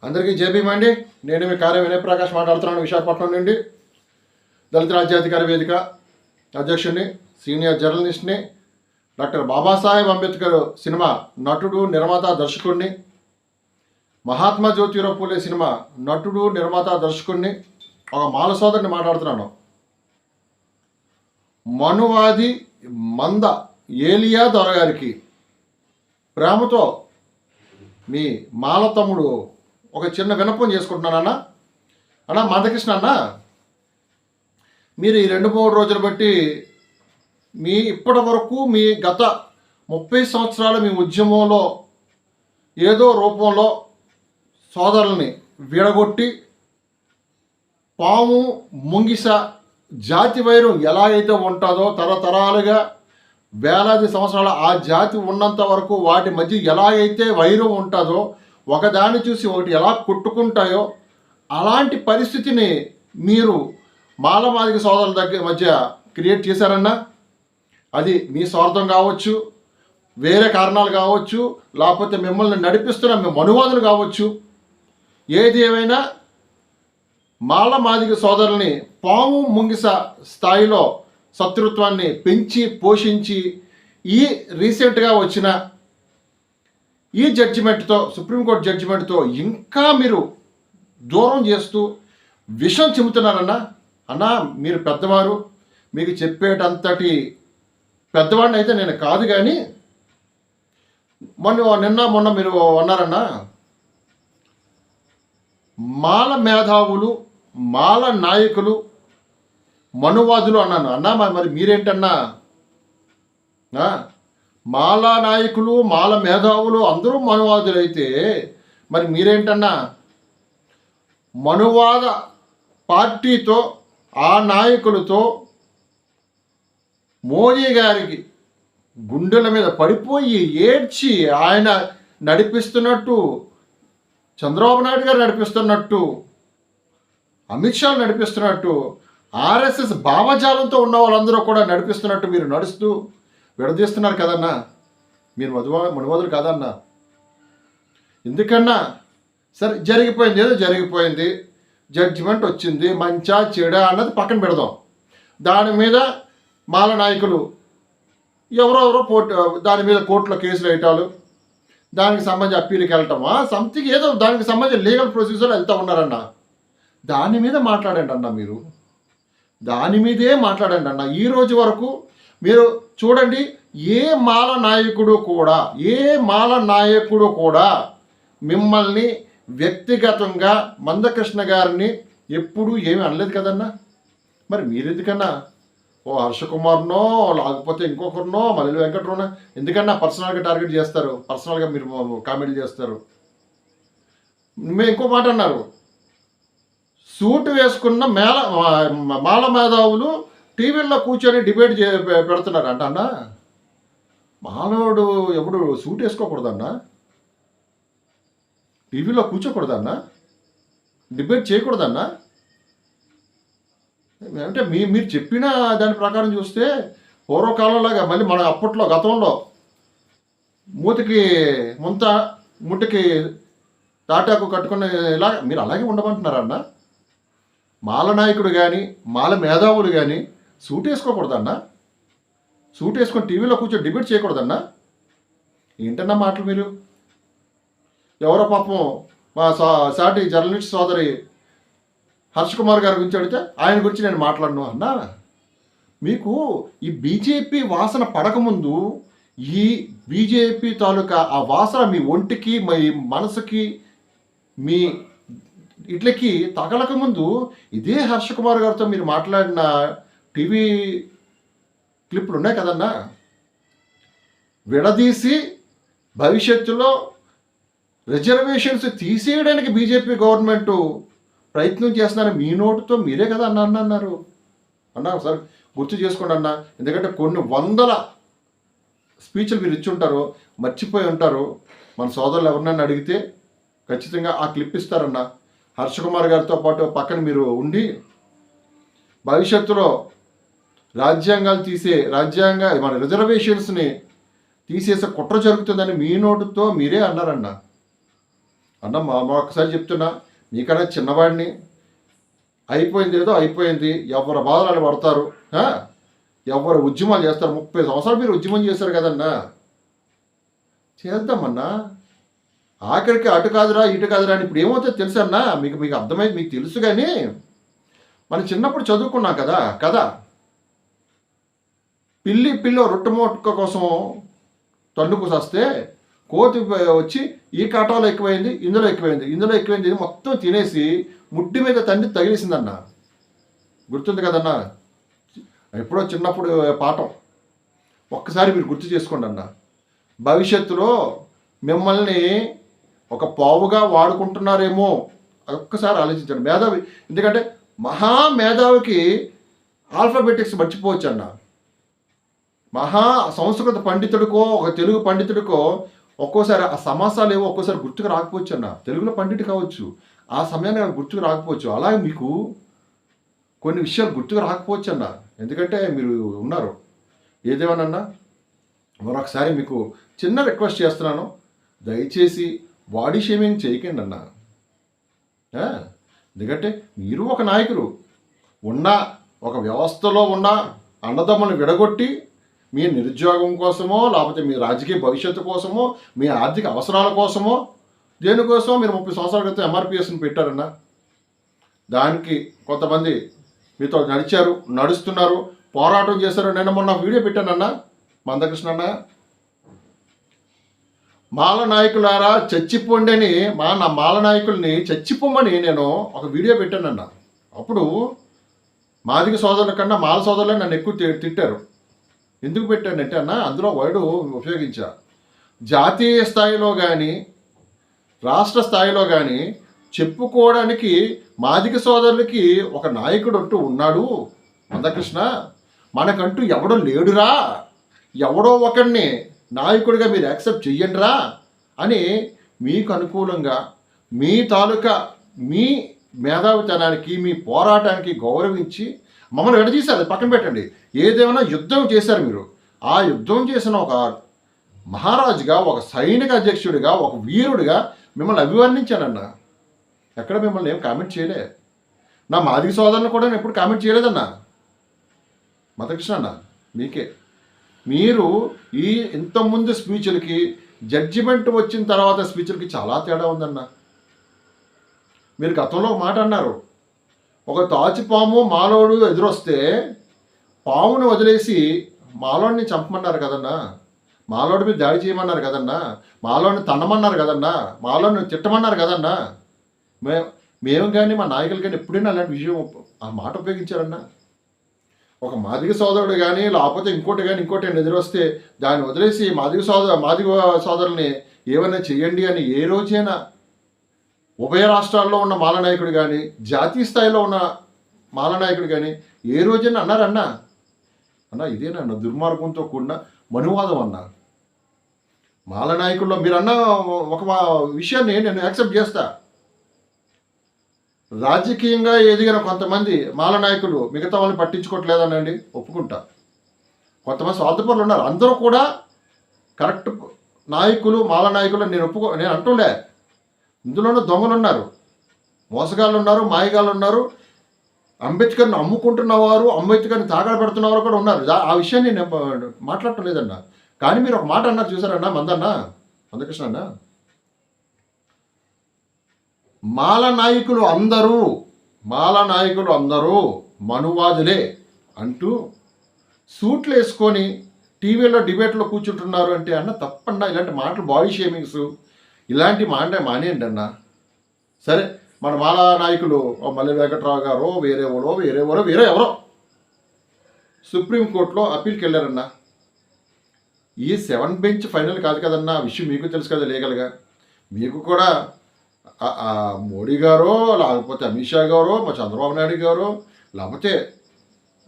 అందరికీ జేబీ అండి. నేను మీ కార్య వినయ్ ప్రకాష్ మాట్లాడుతున్నాను, విశాఖపట్నం నుండి. దళిత రాజ్యాధికార వేదిక అధ్యక్షుడిని, సీనియర్ జర్నలిస్ట్ని, డాక్టర్ బాబాసాహెబ్ అంబేద్కర్ సినిమా నటుడు, నిర్మాత, దర్శకుడిని, మహాత్మా జ్యోతిరావు పూలే సినిమా నటుడు, నిర్మాత, దర్శకుడిని, ఒక మాల సోదరుని మాట్లాడుతున్నాను. మనువాది మంద ఏలియా దొరగారికి ప్రేమతో మీ మాల తమ్ముడు ఒక చిన్న విన్నపం చేసుకుంటున్నానన్నా. అన్నా మందకృష్ణ అన్న, మీరు ఈ 2-3 రోజులు బట్టి మీ ఇప్పటి వరకు మీ గత 30 సంవత్సరాల మీ ఉద్యమంలో ఏదో రూపంలో సోదరుల్ని విడగొట్టి పాము ముంగిస జాతి వైరం ఎలా అయితే ఉంటుందో తరతరాలుగా వేలాది సంవత్సరాల ఆ జాతి ఉన్నంత వరకు వాటి మధ్య ఎలా అయితే వైరం ఉంటుందో, ఒకదాన్ని చూసి ఒకటి ఎలా కొట్టుకుంటాయో అలాంటి పరిస్థితిని మీరు మాలమాదిగ సోదరుల దగ్గర మధ్య క్రియేట్ చేశారన్నా. అది మీ స్వార్థం కావచ్చు, వేరే కారణాలు కావచ్చు, లేకపోతే మిమ్మల్ని నడిపిస్తున్న మీ మనువాదులు కావచ్చు. ఏది ఏమైనా మాలమాదిగ సోదరుల్ని పాము ముంగిస స్థాయిలో శత్రుత్వాన్ని పెంచి పోషించి ఈ రీసెంట్గా వచ్చిన ఈ జడ్జిమెంట్తో, సుప్రీంకోర్టు జడ్జిమెంట్తో ఇంకా మీరు దూరం చేస్తూ విషం చిమ్ముతున్నారన్నా. అన్నా మీరు పెద్దవారు, మీకు చెప్పేటంతటి పెద్దవాడిని అయితే నేను కాదు, కానీ మొన్న మీరు అన్నారన్నా, మాల మేధావులు, మాల నాయకులు, మనువాదులు అన్నాను. అన్నా మరి మీరేంటన్నా? మాల నాయకులు, మాల మేధావులు అందరూ మనువాదులు అయితే మరి మీరేంటన్నా? మనువాద పార్టీతో, ఆ నాయకులతో మోదీ గారికి గుండెల మీద పడిపోయి ఏడ్చి ఆయన నడిపిస్తున్నట్టు, చంద్రబాబు నాయుడు గారు నడిపిస్తున్నట్టు, అమిత్ షా నడిపిస్తున్నట్టు, ఆర్ఎస్ఎస్ భావజాలంతో ఉన్న వాళ్ళందరూ కూడా నడిపిస్తున్నట్టు మీరు నడుస్తూ విడదీస్తున్నారు కదన్నా. మీరు మనువాదులు కాదన్నా. ఎందుకన్నా? సరే, జరిగిపోయింది ఏదో జరిగిపోయింది, జడ్జిమెంట్ వచ్చింది, మంచా చెడా అన్నది పక్కన పెడదాం. దాని మీద మాల నాయకులు ఎవరెవరో దాని మీద కోర్టులో కేసులు వేయటాలు, దానికి సంబంధించి అప్పీల్కి వెళ్ళటమా, సంథింగ్ ఏదో దానికి సంబంధించి లీగల్ ప్రొసీజర్ వెళ్తూ ఉన్నారన్న. దాని మీద మాట్లాడండి అన్న, మీరు దాని మీదే మాట్లాడండి అన్న. ఈ రోజు వరకు మీరు చూడండి, ఏ మాల నాయకుడు కూడా మిమ్మల్ని వ్యక్తిగతంగా మందకృష్ణ గారిని ఎప్పుడూ ఏమీ అనలేదు కదన్నా. మరి మీరెందుకన్నా ఓ హర్షకుమార్నో లేకపోతే ఇంకొకరినో మళ్ళీ వెంకటరావునో ఎందుకన్నా పర్సనల్గా టార్గెట్ చేస్తారు, పర్సనల్గా మీరు కామెంట్లు చేస్తారు? మేము ఇంకో మాట అన్నారు, సూట్ వేసుకున్న మాల మేధావులు టీవీల్లో కూర్చొని డిబేట్ పెడుతున్నారు అంట. అన్నా మానవుడు ఎప్పుడు సూట్ వేసుకోకూడదన్నా, టీవీలో కూర్చోకూడదన్నా, డిబేట్ చేయకూడదన్నా. అంటే మీరు చెప్పిన దాని ప్రకారం చూస్తే పూర్వకాలంలాగా మళ్ళీ మన అప్పట్లో గతంలో మూతికి ముట్టికి తాటాకు కట్టుకునేలా మీరు అలాగే ఉండమంటున్నారన్నా. మాల నాయకుడు కానీ మాల మేధావులు కానీ సూట్ వేసుకోకూడదన్నా, సూట్ వేసుకొని టీవీలో కూర్చొని డిబేట్ చేయకూడదన్నా. ఏంటన్నా మాటలు మీరు? ఎవరో పాపం మా సాటి జర్నలిస్ట్ సోదరి హర్షకుమార్ గారి గురించి అడిగితే ఆయన గురించి నేను మాట్లాడను అన్నా. మీకు ఈ బీజేపీ వాసన పడకముందు, ఈ బీజేపీ తాలూకా ఆ వాసన మీ ఒంటికి, మీ మనసుకి, మీ ఇట్లకి తగలక ముందు ఇదే హర్షకుమార్ గారితో మీరు మాట్లాడిన టీవీ క్లిప్లు ఉన్నాయి కదన్నా. విడదీసి భవిష్యత్తులో రిజర్వేషన్స్ తీసేయడానికి బీజేపీ గవర్నమెంట్ ప్రయత్నం చేస్తున్నారని మీ నోటుతో మీరే కదా అన్నారు. ఒకసారి గుర్తు చేసుకోండి అన్న. ఎందుకంటే కొన్ని వందల స్పీచ్లు మీరు ఇచ్చి ఉంటారు, మర్చిపోయి ఉంటారు. మన సోదరులు ఎవరినైనా అడిగితే ఖచ్చితంగా ఆ క్లిప్ ఇస్తారన్న. హర్షకుమార్ గారితో పాటు పక్కన మీరు ఉండి భవిష్యత్తులో మన రిజర్వేషన్స్ని తీసేసే కుట్ర జరుగుతుందని మీ నోటుతో మీరే అన్నారన్న. అన్న ఒక్కసారి చెప్తున్నా, మీకన్నా చిన్నవాడిని. అయిపోయింది ఏదో అయిపోయింది, ఎవరి బాధలు పడతారు, ఎవరు ఉద్యమాలు చేస్తారు. 30 సంవత్సరాలు మీరు ఉద్యమం చేశారు కదన్నా, చేద్దామన్నా. ఆఖరికి అటు కాదురా ఇటు కాదురా అని ఇప్పుడు ఏమవుతుందో తెలుసన్నా, మీకు అర్థమైంది, మీకు తెలుసు. కానీ మనం చిన్నప్పుడు చదువుకున్నాం కదా పిల్లో రొట్టెమొక్క కోసం తన్నుకు వస్తే కోతి వచ్చి ఈ కాటాలో ఎక్కువైంది, ఇందులో ఎక్కువైంది మొత్తం తినేసి ముడ్డి మీద తండ్రి తగిలేసిందన్న. గుర్తుంది కదన్నా, ఎప్పుడో చిన్నప్పుడు పాఠం. ఒక్కసారి మీరు గుర్తు చేసుకోండి అన్న. భవిష్యత్తులో మిమ్మల్ని ఒక పావుగా వాడుకుంటున్నారేమో ఒక్కసారి ఆలోచించండి. మేధావి, ఎందుకంటే మహామేధావికి ఆల్ఫాబెటిక్స్ మర్చిపోవచ్చు అన్న. మహా సంస్కృత పండితుడికో ఒక తెలుగు పండితుడికో ఒక్కోసారి ఆ సమాసాలు ఏవో ఒక్కోసారి గుర్తుకు రాకపోవచ్చు అన్న. తెలుగులో పండితుడు కావచ్చు, ఆ సమయాన్ని గుర్తుకు రాకపోవచ్చు. అలాగే మీకు కొన్ని విషయాలు గుర్తుకు రాకపోవచ్చు అన్న, ఎందుకంటే మీరు ఉన్నారు. ఏదేమన్నా మరొకసారి మీకు చిన్న రిక్వెస్ట్ చేస్తున్నాను, దయచేసి బాడీ షేమింగ్ చేయకండి అన్న. ఎందుకంటే మీరు ఒక నాయకులు, ఉన్న ఒక వ్యవస్థలో ఉన్న అన్నదమ్ములను విడగొట్టి మీ నిరుద్యోగం కోసమో, లేకపోతే మీ రాజకీయ భవిష్యత్తు కోసమో, మీ ఆర్థిక అవసరాల కోసమో, దేనికోసం మీరు 30 సంవత్సరాల క్రితం ఎంఆర్పిఎస్ని పెట్టారన్న. దానికి కొంతమంది మీతో నడుస్తున్నారు, పోరాటం చేశారు. నేను మొన్న వీడియో పెట్టానన్న, మందకృష్ణ అన్న, మాల నాయకులారా చచ్చిపోండి అని నా మాల నాయకుల్ని చచ్చిపోమని నేను ఒక వీడియో పెట్టానన్న. అప్పుడు మాదిగ సోదరుల కన్నా మాల సోదరులే నన్ను ఎక్కువ తిట్టారు. ఎందుకు పెట్టానంటే అన్న, అందులో వర్డ్ ఉపయోగించా. జాతీయ స్థాయిలో కానీ రాష్ట్ర స్థాయిలో కానీ చెప్పుకోవడానికి మాదిగ సోదరులకి ఒక నాయకుడు అంటూ ఉన్నాడు మందకృష్ణ, మనకంటూ ఎవడో లేడురా, ఎవడో ఒకడిని నాయకుడిగా మీరు యాక్సెప్ట్ చెయ్యండిరా అని మీకు అనుకూలంగా మీ తాలూకా మీ మేధావితనానికి మీ పోరాటానికి గౌరవించి మమ్మల్ని విడదీశారు. పక్కన పెట్టండి, ఏదేమైనా యుద్ధం చేశారు మీరు. ఆ యుద్ధం చేసిన ఒక మహారాజుగా, ఒక సైనిక అధ్యక్షుడిగా, ఒక వీరుడిగా మిమ్మల్ని అభివర్ణించానన్న. ఎక్కడ మిమ్మల్ని ఏం కామెంట్ చేయలే. నా మాదిగ సోదరులను కూడా నేను ఎప్పుడు కామెంట్ చేయలేదన్నా. మందకృష్ణ అన్న, మీకే మీరు ఈ ఇంతకుముందు స్పీచ్లకి జడ్జిమెంట్ వచ్చిన తర్వాత స్పీచ్లకి చాలా తేడా ఉందన్న. మీరు గతంలో ఒక మాట అన్నారు, ఒక తాచిపాము మాలోడు ఎదురొస్తే పామును వదిలేసి మాలోడిని చంపమన్నారు కదన్నా, మాలోడి మీద దాడి చేయమన్నారు కదన్నా, మాలోడిని తన్నమన్నారు కదన్నా, మాలోడిని తిట్టమన్నారు కదన్నా. మేము కానీ మా నాయకులు కానీ ఎప్పుడైనా అలాంటి విషయం ఆ మాట ఉపయోగించారన్నా. ఒక మాదిగ సోదరుడు కానీ లేకపోతే ఇంకోటి ఎదురొస్తే దాన్ని వదిలేసి మాదిగ సోదరుల్ని ఏమైనా చెయ్యండి అని ఏ రోజైనా ఉభయ రాష్ట్రాల్లో ఉన్న మాల నాయకుడు కానీ జాతీయ స్థాయిలో ఉన్న మాల నాయకుడు కానీ ఏ రోజైనా అన్నారన్నా? ఇదేనన్న దుర్మార్గంతో కూడిన మనువాదం అన్నా. మాల నాయకుల్లో మీరు అన్న ఒక విషయాన్ని నేను యాక్సెప్ట్ చేస్తా. రాజకీయంగా ఎదిగిన కొంతమంది మాల నాయకులు మిగతా వాళ్ళని పట్టించుకోవట్లేదనండి, ఒప్పుకుంటా. కొంతమంది స్వార్థపరులు ఉన్నారు, అందరూ కూడా కరెక్ట్ నాయకులు మాల నాయకులు నేను అంటుండే. ఇందులోనూ దొంగలు ఉన్నారు, మోసగాళ్ళు ఉన్నారు, మాయగాళ్ళు ఉన్నారు, అంబేద్కర్ని అమ్ముకుంటున్నవారు, అంబేద్కర్ని తాగడ పెడుతున్నవారు కూడా ఉన్నారు. ఆ విషయాన్ని నేను మాట్లాడటం లేదన్నా. కానీ మీరు ఒక మాట అన్నారు చూసారన్నా, మందకృష్ణ అన్న, మాల నాయకులు అందరూ మనువాదులే అంటూ సూట్లు వేసుకొని టీవీలో డిబేట్లో కూర్చుంటున్నారు అంటే అన్న తప్పన్నా. ఇలాంటి మాటలు బాడీ షేమింగ్స్ ఇలాంటి మానేయండి అన్న. సరే, మన మాల నాయకులు మల్లి వెంకట్రావు గారో వేరే ఎవరో సుప్రీంకోర్టులో అప్పీల్కి వెళ్ళారన్నా. ఈ 7 బెంచ్ ఫైనల్ కాదు కదన్నా, ఆ విషయం మీకు తెలుసు కదా లీగల్గా. మీకు కూడా మోడీ గారో లేకపోతే అమిత్ షా గారో మా చంద్రబాబు నాయుడు గారో లేకపోతే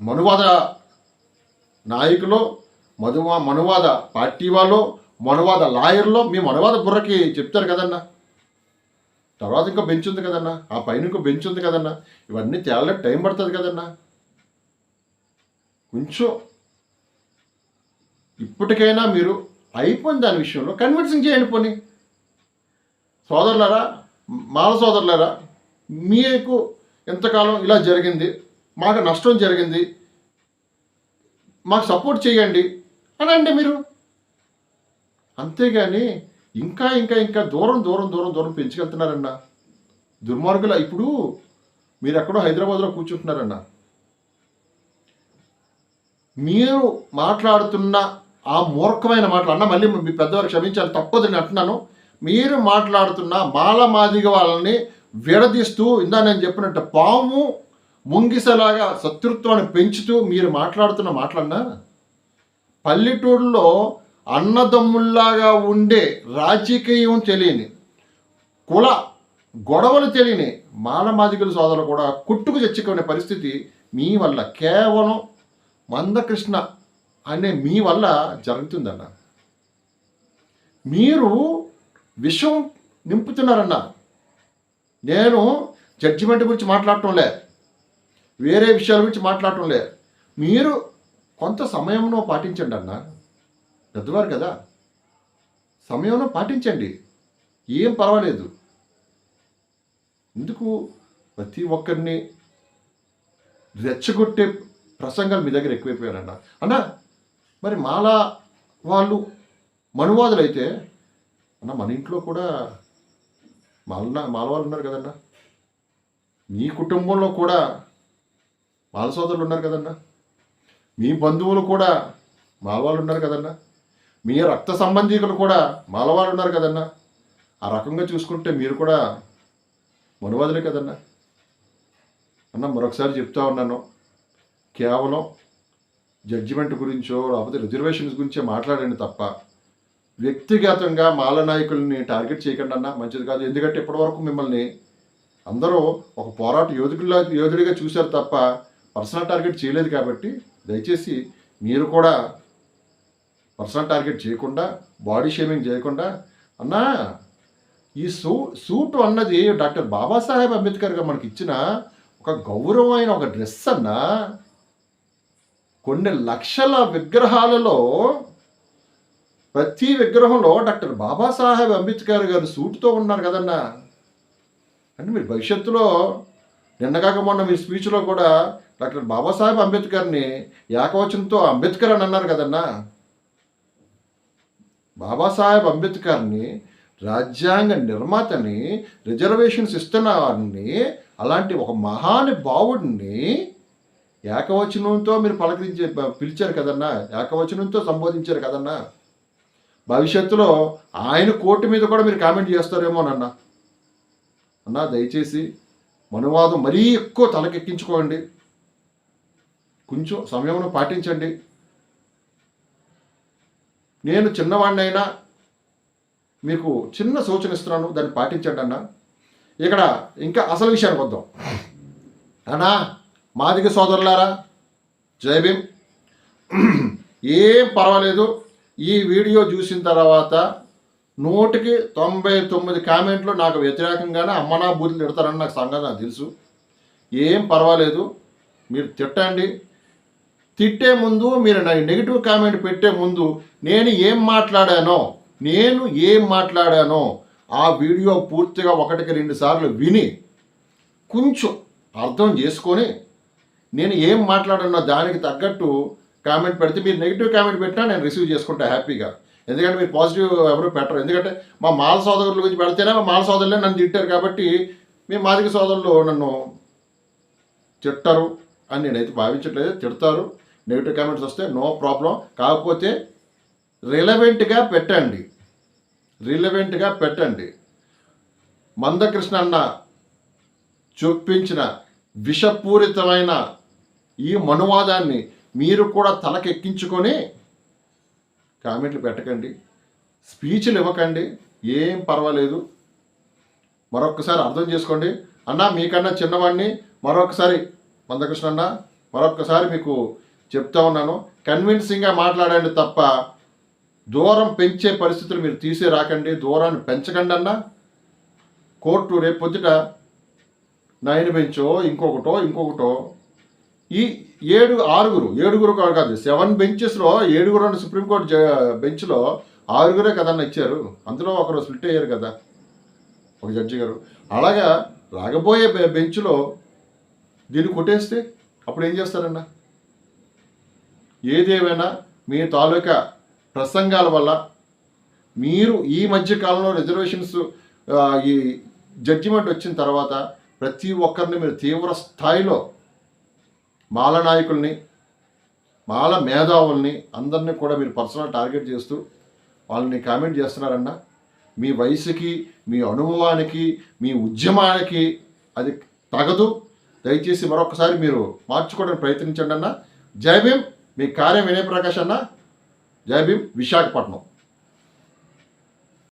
మనువాద నాయకులు, మనువాద పార్టీ వాళ్ళు, మనువాద లాయర్లో మీ మనువాద బుర్రకి చెప్తారు కదన్నా. తర్వాత ఇంకో బెంచ్ ఉంది కదన్నా, ఆ పైన ఇంకో బెంచ్ ఉంది కదన్నా. ఇవన్నీ తేలడానికి టైం పడుతుంది కదన్నా. కొంచెం ఇప్పటికైనా మీరు అయిపోయింది దాని విషయంలో కన్విన్సింగ్ చేయండి. పోనీ సోదరులారా, మాల సోదరులారా, మీకు ఎంతకాలం ఇలా జరిగింది, మాకు నష్టం జరిగింది, మాకు సపోర్ట్ చేయండి అనండి మీరు. అంతేగాని ఇంకా ఇంకా ఇంకా దూరం దూరం దూరం దూరం పెంచుకెళ్తున్నారన్న దుర్మార్గుల. ఇప్పుడు మీరు ఎక్కడో హైదరాబాద్లో కూర్చుంటున్నారన్న, మీరు మాట్లాడుతున్న ఆ మూర్ఖమైన మాటలు అన్న, మళ్ళీ మీ పెద్దవారు క్షమించాలి, తప్పదని అంటున్నాను. మీరు మాట్లాడుతున్న మాలమాదిగ వాళ్ళని విడదీస్తూ, ఇందా నేను చెప్పినట్టు పాము ముంగిసలాగా శత్రుత్వాన్ని పెంచుతూ మీరు మాట్లాడుతున్న మాటలన్నా, పల్లెటూరులో అన్నదమ్ముల్లాగా ఉండే రాజకీయం తెలియని, కుల గొడవలు తెలియని మాలమాదిగల సోదరులు కూడా కొట్టుకు తెచ్చుకునే పరిస్థితి మీ వల్ల, కేవలం మందకృష్ణ అనే మీ వల్ల జరుగుతుందన్న. మీరు విషం నింపుతున్నారన్న. నేను జడ్జిమెంట్ గురించి మాట్లాడటంలే, వేరే విషయాల గురించి మాట్లాడటంలే. మీరు కొంత సమయంలో పాటించండి అన్న, పెద్దవారు కదా, సమయంలో పాటించండి, ఏం పర్వాలేదు. ఎందుకు ప్రతి ఒక్కరిని రెచ్చగొట్టే ప్రసంగాలు మీ దగ్గర ఎక్కువైపోయారన్న. అన్న మరి మాలా వాళ్ళు మనువాదులు అయితే అన్న, మన ఇంట్లో కూడా మాలవాళ్ళు ఉన్నారు కదన్నా, మీ కుటుంబంలో కూడా మాల సోదరులు ఉన్నారు కదన్నా, మీ బంధువులు కూడా మాలవాళ్ళు ఉన్నారు కదన్నా, మీ రక్త సంబంధీకులు కూడా మాలవాళ్ళు ఉన్నారు కదన్నా. ఆ రకంగా చూసుకుంటే మీరు కూడా మనువాదులే కదన్నా. అన్న మరొకసారి చెప్తా ఉన్నాను, కేవలం జడ్జిమెంట్ గురించో లేకపోతే రిజర్వేషన్స్ గురించే మాట్లాడండి తప్ప వ్యక్తిగతంగా మాల నాయకుల్ని టార్గెట్ చేయకండి అన్న, మంచిది కాదు. ఎందుకంటే ఇప్పటివరకు మిమ్మల్ని అందరూ ఒక పోరాట యోధుడిగా చూశారు తప్ప పర్సనల్ టార్గెట్ చేయలేదు. కాబట్టి దయచేసి మీరు కూడా పర్సనల్ టార్గెట్ చేయకుండా, బాడీ షేమింగ్ చేయకుండా అన్నా, ఈ సూట్ అన్నది డాక్టర్ బాబాసాహెబ్ అంబేద్కర్ గారు మనకి ఇచ్చిన ఒక గౌరవమైన ఒక డ్రెస్ అన్నా. కొన్ని లక్షల విగ్రహాలలో ప్రతి విగ్రహంలో డాక్టర్ బాబాసాహెబ్ అంబేద్కర్ గారు సూట్తో ఉన్నారు కదన్నా. అంటే మీరు భవిష్యత్తులో నిన్నగాక మొన్న మీ స్పీచ్లో కూడా డాక్టర్ బాబాసాహెబ్ అంబేద్కర్ని ఏకవచనంతో అంబేద్కర్ అని అన్నారు కదన్నా. బాబాసాహెబ్ అంబేద్కర్ని రాజ్యాంగ నిర్మాతని, రిజర్వేషన్స్ ఇస్తున్న వారిని, అలాంటి ఒక మహానుభావుడిని ఏకవచనంతో మీరు పిలిచారు కదన్నా, ఏకవచనంతో సంబోధించారు కదన్నా. భవిష్యత్తులో ఆయన కోర్టు మీద కూడా మీరు కామెంట్ చేస్తారేమోనన్నా. అన్నా దయచేసి మనువాదం మరీ ఎక్కువ తలకెక్కించుకోండి, కొంచెం సమయంలో పాటించండి. నేను చిన్నవాడినైనా మీకు చిన్న సూచన ఇస్తున్నాను, దాన్ని పాటించండి అన్న. ఇక్కడ ఇంకా అసలు విషయానికి వద్దాం అన్నా. మాదిగ సోదరులారా, జై భీమ్. ఏం పర్వాలేదు, ఈ వీడియో చూసిన తర్వాత 199 కామెంట్లు నాకు వ్యతిరేకంగానే అమ్మనా బూతులు తిడతారని నాకు సంగతి నాకు తెలుసు. ఏం పర్వాలేదు, మీరు తిట్టండి. తిట్టే ముందు, మీరు నెగిటివ్ కామెంట్ పెట్టే ముందు నేను ఏం మాట్లాడానో ఆ వీడియో పూర్తిగా 1-2 సార్లు విని కొంచెం అర్థం చేసుకొని నేను ఏం మాట్లాడానో దానికి తగ్గట్టు కామెంట్ పెడితే, మీరు నెగిటివ్ కామెంట్ పెట్టినా నేను రిసీవ్ చేసుకుంటా హ్యాపీగా. ఎందుకంటే మీరు పాజిటివ్ ఎవరు పెట్టరు. ఎందుకంటే మా మాల సోదరుల గురించి పెడితేనే మా మాల సోదరులే నన్ను తిట్టారు కాబట్టి మీ మాదిగ సోదరులు నన్ను తిట్టరు అని నేనైతే భావించట్లేదు. తిడతారు, నెగిటివ్ కామెంట్స్ వస్తే నో ప్రాబ్లం. కాకపోతే రిలవెంట్గా పెట్టండి. మందకృష్ణ అన్న చూపించిన విషపూరితమైన ఈ మనువాదాన్ని మీరు కూడా తలకెక్కించుకొని కామెంట్లు పెట్టకండి, స్పీచ్లు ఇవ్వకండి, ఏం పర్వాలేదు. మరొకసారి అర్థం చేసుకోండి అన్న. మీకన్నా చిన్నవాడిని మరొకసారి మందకృష్ణ అన్న మరొకసారి మీకు చెప్తా ఉన్నాను, కన్విన్సింగ్గా మాట్లాడండి తప్ప దూరం పెంచే పరిస్థితులు మీరు తీసే రాకండి, దూరాన్ని పెంచకండి అన్న. కోర్టు రేపు పొద్దుట 9 బెంచో ఇంకొకటో ఈ 7 కాదు 7 బెంచెస్లో 7 సుప్రీంకోర్టు బెంచ్లో 6 కదన్నా ఇచ్చారు. అందులో ఒకరు స్ప్లిట్ అయ్యారు కదా. ఒక జడ్జి గారు. అలాగా రాగబోయే బెంచ్లో దీన్ని కొట్టేస్తే అప్పుడు ఏం చేస్తారన్నా? ఏదేమైనా మీ తాలూకా ప్రసంగాల వల్ల మీరు ఈ మధ్య కాలంలో రిజర్వేషన్స్ ఈ జడ్జిమెంట్ వచ్చిన తర్వాత ప్రతి ఒక్కరిని మీరు తీవ్ర స్థాయిలో మాల నాయకుల్ని, మాల మేధావుల్ని అందరినీ కూడా మీరు పర్సనల్ టార్గెట్ చేస్తూ వాళ్ళని కామెంట్ చేస్తున్నారన్నా. మీ వయసుకి, మీ అనుభవానికి, మీ ఉద్యమానికి అది తగదు. దయచేసి మరొకసారి మీరు మార్చుకోవడానికి ప్రయత్నించండి అన్న. జై భీమ్. మీ కార్యం వినయ్ ప్రకాష్ అన్న. జై భీమ్. విశాఖపట్నం.